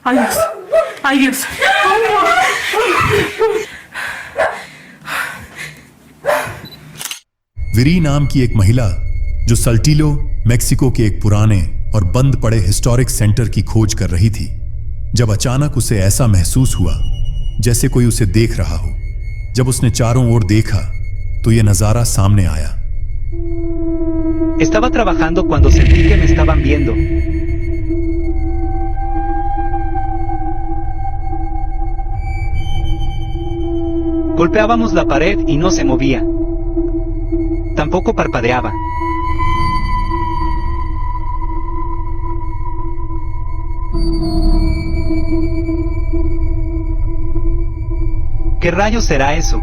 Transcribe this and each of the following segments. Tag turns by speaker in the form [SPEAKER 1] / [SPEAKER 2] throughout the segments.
[SPEAKER 1] Ay Dios, ay Dios.
[SPEAKER 2] विरी नाम की एक महिला जो सल्टिलो मेक्सिको के एक पुराने और बंद पड़े हिस्टोरिक सेंटर की खोज कर रही थी, जब अचानक उसे ऐसा महसूस हुआ जैसे कोई उसे देख रहा हो। जब उसने चारों ओर देखा तो यह नजारा सामने आया।
[SPEAKER 3] Estaba trabajando cuando sentí que me estaban viendo. Golpeábamos la pared y no se movía. Tampoco parpadeaba. ¿Qué rayos será eso?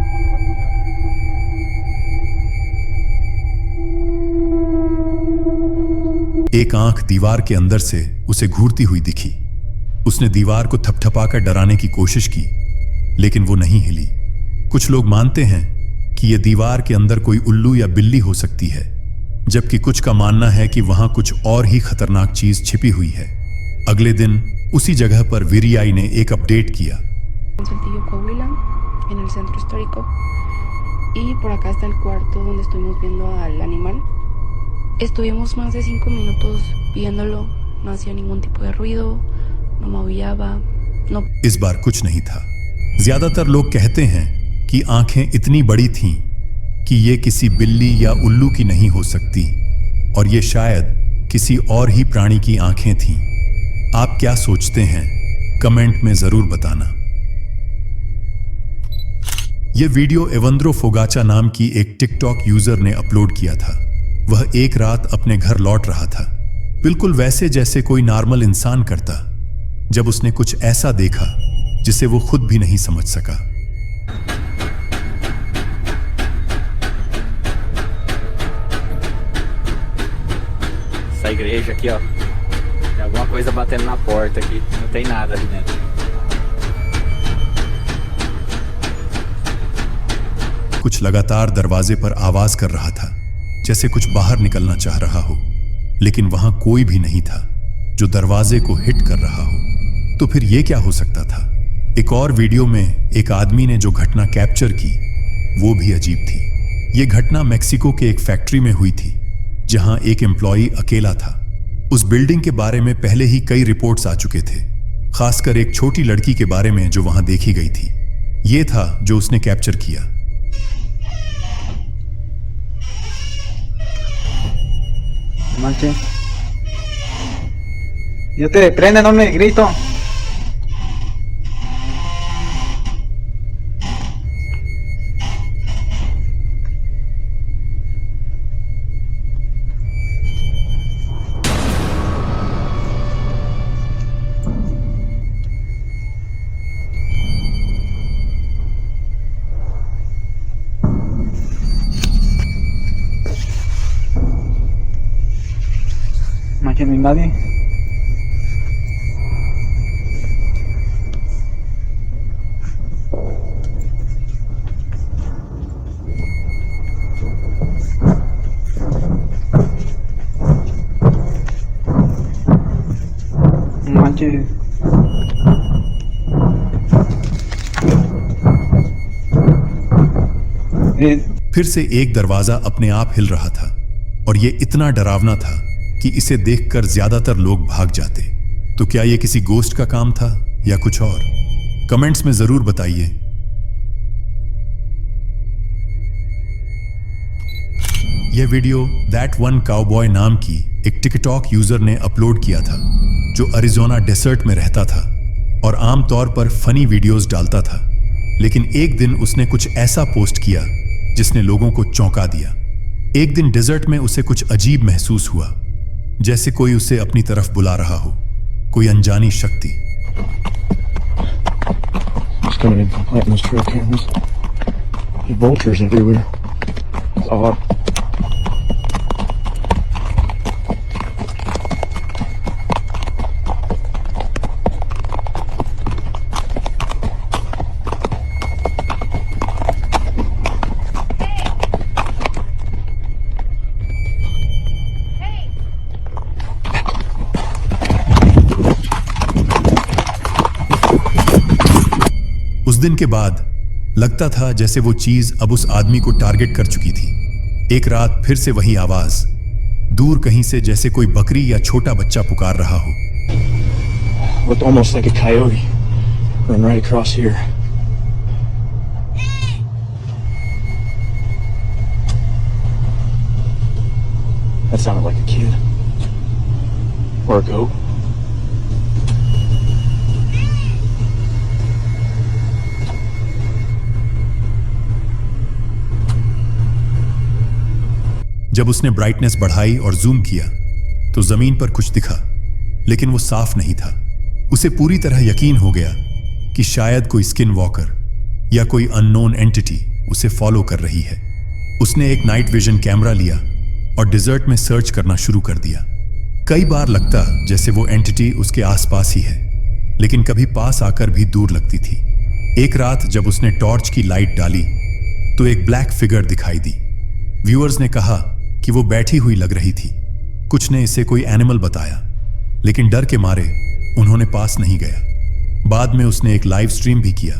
[SPEAKER 2] एक आंख दीवार के अंदर से उसे घूरती हुई दिखी। उसने दीवार को थपथपाकर डराने की कोशिश की, लेकिन वो नहीं हिली। कुछ लोग मानते हैं कि यह दीवार के अंदर कोई उल्लू या बिल्ली हो सकती है, जबकि कुछ का मानना है कि वहां कुछ और ही खतरनाक चीज छिपी हुई है। अगले दिन उसी जगह पर विरियाई ने एक अपडेट किया।
[SPEAKER 4] En Saltillo, Coahuila, en el centro histórico. Y por acá está el cuarto donde estuvimos viendo al animal. Estuvimos más de 5 minutos viéndolo, no hacía ningún tipo de ruido, no maullaba, no.
[SPEAKER 2] इस बार कुछ नहीं था। ज्यादातर लोग कहते हैं कि आंखें इतनी बड़ी थीं कि ये किसी बिल्ली या उल्लू की नहीं हो सकती, और ये शायद किसी और ही प्राणी की आंखें थीं। आप क्या सोचते हैं? कमेंट में जरूर बताना। यह वीडियो एवंद्रो फोगाचा नाम की एक टिकटॉक यूजर ने अपलोड किया था। वह एक रात अपने घर लौट रहा था, बिल्कुल वैसे जैसे कोई नॉर्मल इंसान करता, जब उसने कुछ ऐसा देखा जिसे वो खुद भी नहीं समझ सका।
[SPEAKER 5] Essa igreja aqui, ó. Tem alguma coisa batendo na porta aqui. Não tem nada ali dentro.
[SPEAKER 2] कुछ लगातार दरवाजे पर आवाज कर रहा था, जैसे कुछ बाहर निकलना चाह रहा हो, लेकिन वहां कोई भी नहीं था जो दरवाजे को हिट कर रहा हो। तो फिर यह क्या हो सकता था? एक और वीडियो में एक आदमी ने जो घटना कैप्चर की वो भी अजीब थी। यह घटना मेक्सिको के एक फैक्ट्री में हुई थी, जहां एक एम्प्लॉई अकेला था। उस बिल्डिंग के बारे में पहले ही कई रिपोर्ट्स आ चुके थे, खासकर एक छोटी लड़की के बारे में जो वहां देखी गई थी। यह था जो उसने कैप्चर किया।
[SPEAKER 6] Manche. Yo te prende, no me grito. Manche, no hay nadie. Manche.
[SPEAKER 2] फिर से एक दरवाजा अपने आप हिल रहा था, और यह इतना डरावना था कि इसे देखकर ज्यादातर लोग भाग जाते। तो क्या यह किसी गोस्ट का काम था या कुछ और? कमेंट्स में जरूर बताइए। यह वीडियो दैट वन काउबॉय नाम की एक टिकटॉक यूजर ने अपलोड किया था, जो अरिजोना डेजर्ट में रहता था और आमतौर पर फनी वीडियोस डालता था। लेकिन एक दिन उसने कुछ ऐसा पोस्ट किया जिसने लोगों को चौंका दिया। एक दिन डेजर्ट में उसे कुछ अजीब महसूस हुआ, जैसे कोई उसे अपनी तरफ बुला रहा हो, कोई अनजानी शक्ति।
[SPEAKER 7] It's coming in from planting those trail cameras. The vultures everywhere. It's odd.
[SPEAKER 2] दिन के बाद लगता था जैसे वो चीज अब उस आदमी को टारगेट कर चुकी थी। एक रात फिर से वही आवाज, दूर कहीं से जैसे कोई बकरी या छोटा बच्चा पुकार रहा हो।
[SPEAKER 7] Looked almost like a coyote running right across here. That sounded like a kid. Or a goat.
[SPEAKER 2] जब उसने ब्राइटनेस बढ़ाई और जूम किया तो जमीन पर कुछ दिखा, लेकिन वो साफ नहीं था। उसे पूरी तरह यकीन हो गया कि शायद कोई स्किन वॉकर या कोई अननोन एंटिटी उसे फॉलो कर रही है। उसने एक नाइट विजन कैमरा लिया और डिजर्ट में सर्च करना शुरू कर दिया। कई बार लगता जैसे वो एंटिटी उसके आसपास ही है, लेकिन कभी पास आकर भी दूर लगती थी। एक रात जब उसने टॉर्च की लाइट डाली तो एक ब्लैक फिगर दिखाई दी। व्यूअर्स ने कहा कि वो बैठी हुई लग रही थी। कुछ ने इसे कोई एनिमल बताया, लेकिन डर के मारे उन्होंने पास नहीं गया। बाद में उसने एक लाइव स्ट्रीम भी किया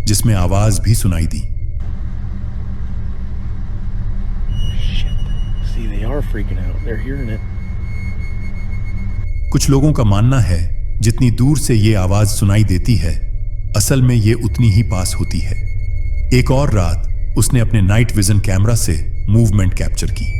[SPEAKER 2] जिसमें आवाज भी सुनाई दी।
[SPEAKER 7] See, they are freaking out. They're hearing it.
[SPEAKER 2] कुछ लोगों का मानना है जितनी दूर से ये आवाज सुनाई देती है, असल में ये उतनी ही पास होती है। एक और रात उसने अपने नाइट विजन कैमरा से मूवमेंट कैप्चर की।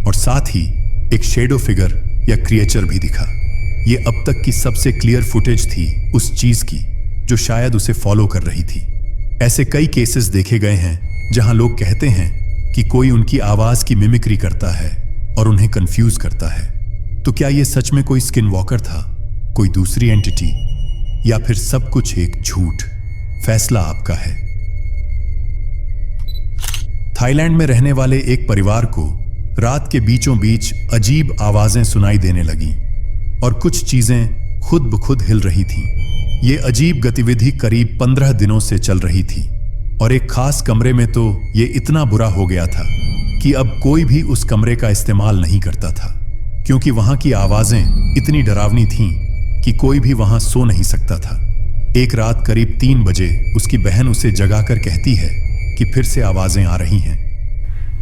[SPEAKER 2] और साथ ही एक शेडो फिगर या क्रिएचर भी दिखा। ये अब तक की सबसे क्लियर फुटेज थी उस चीज की जो शायद उसे फॉलो कर रही थी। ऐसे कई केसेस देखे गए हैं जहां लोग कहते हैं कि कोई उनकी आवाज की मिमिक्री करता है और उन्हें कंफ्यूज करता है। तो क्या यह सच में कोई स्किन वॉकर था, कोई दूसरी एंटिटी, या फिर सब कुछ एक झूठ? फैसला आपका है। थाईलैंड में रहने वाले एक परिवार को रात के बीचों बीच अजीब आवाजें सुनाई देने लगीं और कुछ चीजें खुद ब खुद हिल रही थीं। ये अजीब गतिविधि करीब 15 दिनों से चल रही थी और एक खास कमरे में तो ये इतना बुरा हो गया था कि अब कोई भी उस कमरे का इस्तेमाल नहीं करता था, क्योंकि वहां की आवाजें इतनी डरावनी थीं कि कोई भी वहां सो नहीं सकता था। एक रात करीब 3 बजे उसकी बहन उसे जगाकर कहती है कि फिर से आवाजें आ रही हैं।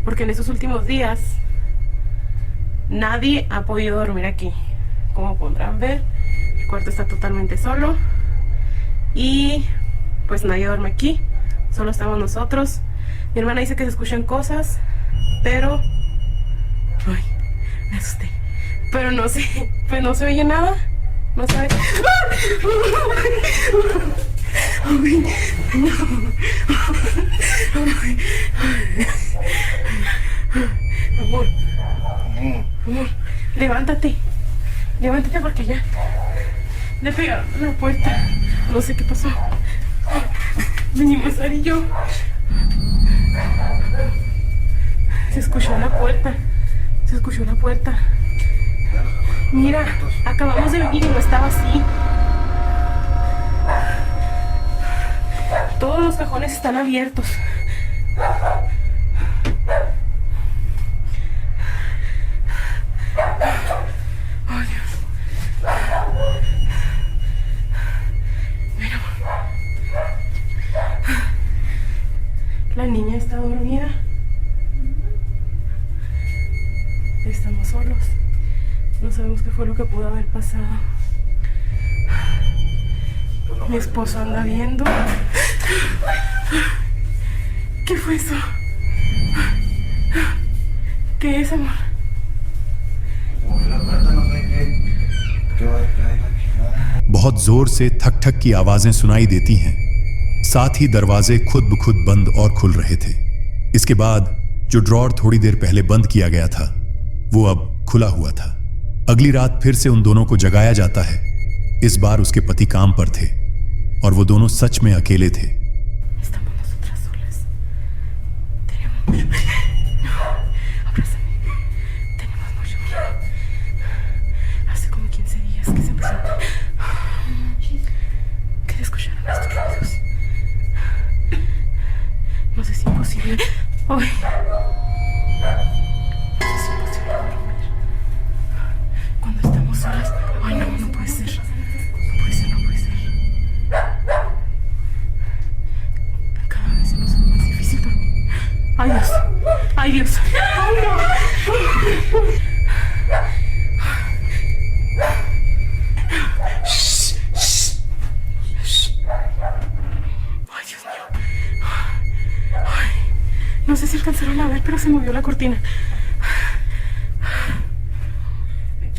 [SPEAKER 1] Porque en estos últimos días nadie ha podido dormir aquí. Como podrán ver, el cuarto está totalmente solo y pues nadie duerme aquí, solo estamos nosotros. Mi hermana dice que se escuchan cosas, pero ay, me asusté. Pero no sé, pues no se oye nada, no sabe. Amor, amor, levántate, levántate porque ya le pegaron a la puerta. No sé qué pasó. Venimos Ari y yo. Se escuchó la puerta. Se escuchó la puerta. Mira, acabamos de venir y no estaba así. Todos los cajones están abiertos. Oh, Dios. Mira. La niña está dormida. Estamos solos. No sabemos qué fue lo que pudo haber pasado. Mi esposo anda viendo. ¿Qué fue eso? ¿Qué es, amor?
[SPEAKER 2] बहुत जोर से थक थक की आवाजें सुनाई देती हैं। साथ ही दरवाजे खुद ब खुद बंद और खुल रहे थे। इसके बाद जो ड्रॉर थोड़ी देर पहले बंद किया गया था वो अब खुला हुआ था। अगली रात फिर से उन दोनों को जगाया जाता है। इस बार उसके पति काम पर थे और वो दोनों सच में अकेले थे।
[SPEAKER 1] Ay. Cuando estamos solas. Ay, no, no puede ser. No puede ser, no puede ser. Cada vez se nos hace más difícil dormir. Ay, Dios. Ay, Dios. Ay, no. Shh, shh, shh. Ay, Dios mío. Ay, no sé si alcanzaron a ver, pero se movió la cortina.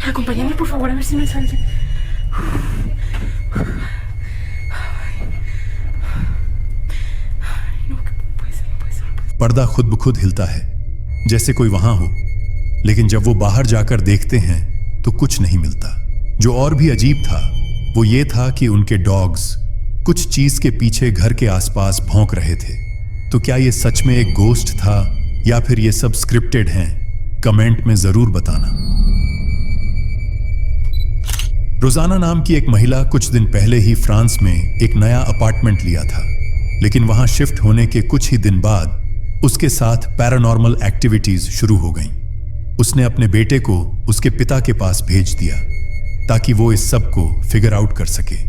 [SPEAKER 1] Acompáñame, por favor, a ver si me sale. No, puede ser, no puede ser, no puede ser.
[SPEAKER 2] पर्दा खुद ब खुद हिलता है, जैसे कोई वहां हो। लेकिन जब वो बाहर जाकर देखते हैं तो कुछ नहीं मिलता। जो और भी अजीब था वो ये था कि उनके डॉग्स कुछ चीज के पीछे घर के आसपास भौंक रहे थे। तो क्या ये सच में एक गोस्ट था या फिर ये सब स्क्रिप्टेड हैं? कमेंट में जरूर बताना। रोजाना नाम की एक महिला कुछ दिन पहले ही फ्रांस में एक नया अपार्टमेंट लिया था, लेकिन वहां शिफ्ट होने के कुछ ही दिन बाद उसके साथ पैरानॉर्मल एक्टिविटीज शुरू हो गईं। उसने अपने बेटे को उसके पिता के पास भेज दिया ताकि वो इस सब को फिगर आउट कर सके।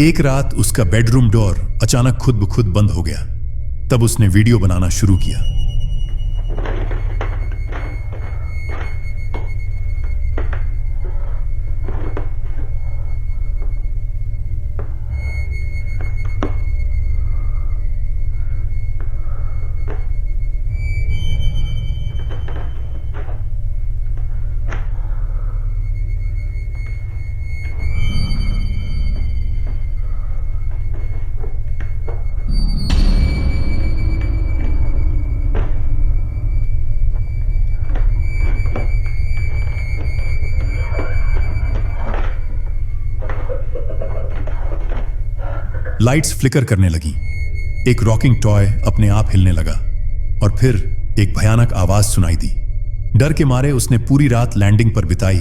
[SPEAKER 2] एक रात उसका बेडरूम डोर अचानक खुद ब खुद बंद हो गया। तब उसने वीडियो बनाना शुरू किया। लाइट्स फ्लिकर करने लगी। एक रॉकिंग टॉय अपने आप हिलने लगा और फिर एक भयानक आवाज सुनाई दी। डर के मारे उसने पूरी रात लैंडिंग पर बिताई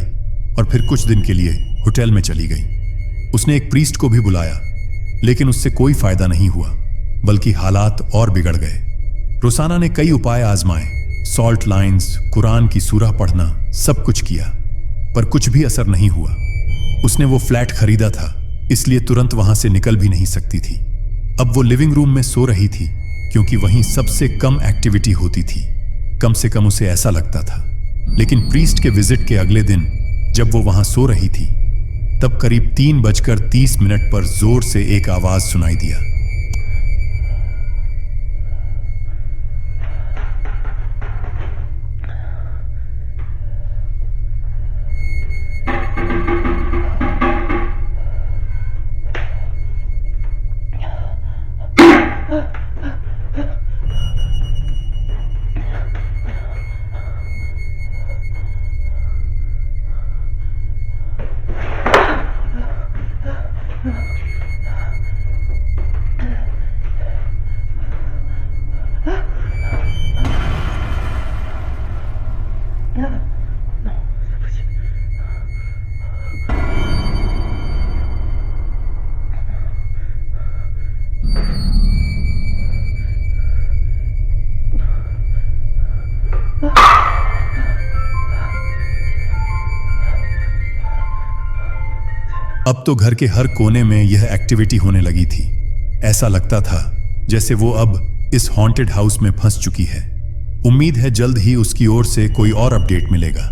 [SPEAKER 2] और फिर कुछ दिन के लिए होटल में चली गई। उसने एक प्रीस्ट को भी बुलाया, लेकिन उससे कोई फायदा नहीं हुआ, बल्कि हालात और बिगड़ गए। रोसाना ने कई उपाय आजमाए, सॉल्ट लाइंस, कुरान की सूरह पढ़ना, सब कुछ किया, पर कुछ भी असर नहीं हुआ। उसने वो फ्लैट खरीदा था, इसलिए तुरंत वहां से निकल भी नहीं सकती थी। अब वो लिविंग रूम में सो रही थी, क्योंकि वहीं सबसे कम एक्टिविटी होती थी। कम से कम उसे ऐसा लगता था। लेकिन प्रीस्ट के विजिट के अगले दिन जब वो वहां सो रही थी, तब करीब 3:30 पर जोर से एक आवाज सुनाई दिया। अब तो घर के हर कोने में यह एक्टिविटी होने लगी थी। ऐसा लगता था जैसे वो अब इस हॉन्टेड हाउस में फंस चुकी है। उम्मीद है जल्द ही उसकी ओर से कोई और अपडेट मिलेगा।